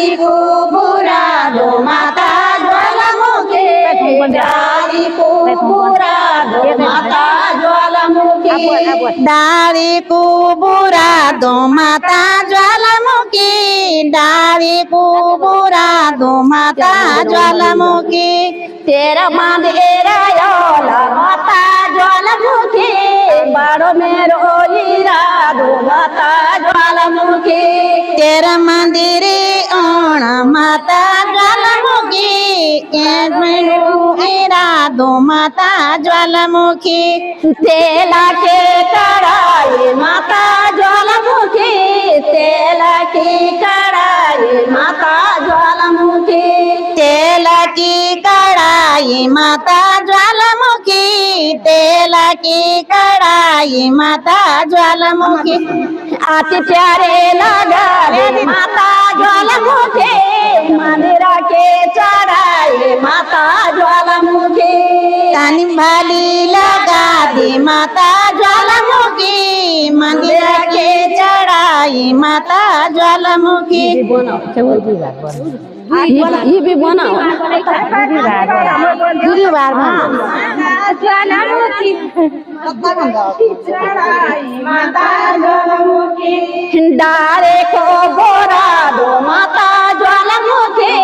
डारी कुबुरा दो माता ज्वालामुखी डारी कुबुरा दो माता ज्वालामुखी डारी कुबुरा दो माता ज्वालामुखी डारी कुबुरा दो माता ज्वालामुखी तेरा मांदेरा योला माता ज्वालामुखी बाड़ो मेरो हीरा दो माता ज्वालामुखी तेरा मंदिर ओण माता ज्वालामुखी एरा दो माता ज्वालामुखी तेला के कड़ाई माता ज्वालामुखी तेला की कड़ाई माता ज्वालामुखी तेल की कढ़ाई माता ज्वालामुखी तेल की कढ़ाई माता ज्वालामुखी अति प्यारे लगा रे माता ज्वालामुखी मंदिरा के चढ़ाई माता ज्वालामुखी कानी भाली लगा दी माता ज्वालामुखी मंदिर के चढ़ाई माता ज्वालामुखी ये भी बनाओ दूरी बार ज्वालामुखी माता ज्वालामुखी डारे को बोरा दो माता ज्वालामुखी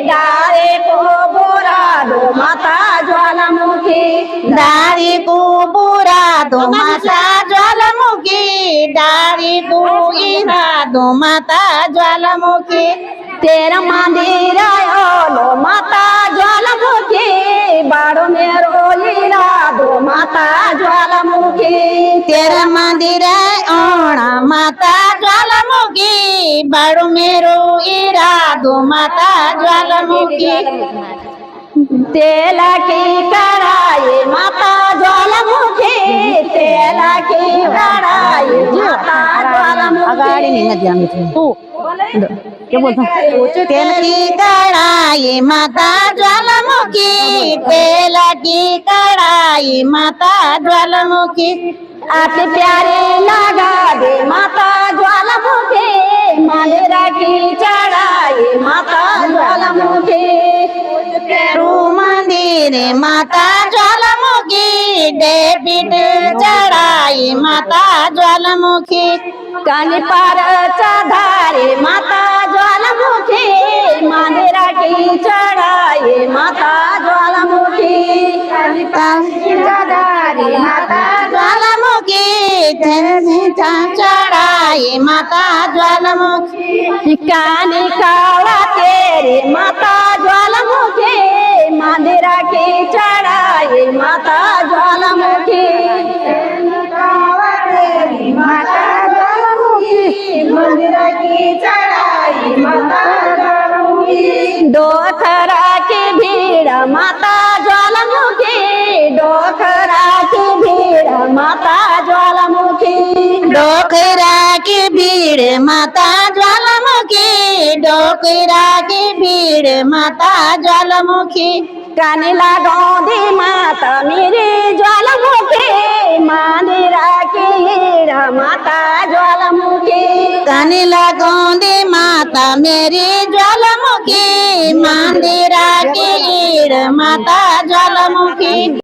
डारे को बोरा दो माता ज्वालामुखी डारी को बुरा दो माता ज्वालामुखी डारी को इरा दो माता ज्वालामुखी तेरा मंदिर लो माता ज्वालामुखी बाड़ो मेरो हीरा दो माता ज्वालामुखी तेरा मंदिर ओण माता ज्वालामुखी बड़ो मेरो इरा दो माता ज्वालामुखी तेला की कड़ाई माता ज्वालामुखी तेला की कड़ाई माता ज्वालामुखी तेल की कढ़ाई माता ज्वालामुखी तेल की कढ़ाई माता ज्वालामुखी अति प्यारे लगा दे माता ज्वालामुखी मंदिरा की चढ़ाई माता ज्वालामुखी रू मंदिर माता ज्वालामुखी डेबिट चढ़ाई माता ज्वालामुखी कानी पर चढ़ाई माता ज्वालामुखी मंदिरा की चढ़ाई माता ज्वालामुखी चढ़ाई माता ज्वालामुखी चढ़ाई माता ज्वालामुखी कानी काला तेरी माता ज्वालामुखी मंदिरा की चढ़ाई माता ज्वालामुखी माता ज्वालामुखी मंदिरा की चढ़ाई माता ज्वालामुखी डोखरा की भीड़ माता ज्वालामुखी डोखरा की भीड़ माता ज्वालामुखी डोकरा की भीड़ माता ज्वालामुखी डोकरा की भीड़ माता ज्वालामुखी कानिला गौदी माता मेरी ज्वालामुखी मंदिरा की हीरा माता ज्वालामुखी कानिला गोंदी माता मेरी ज्वालामुखी मंदिरा की ईड़ माता ज्वालामुखी।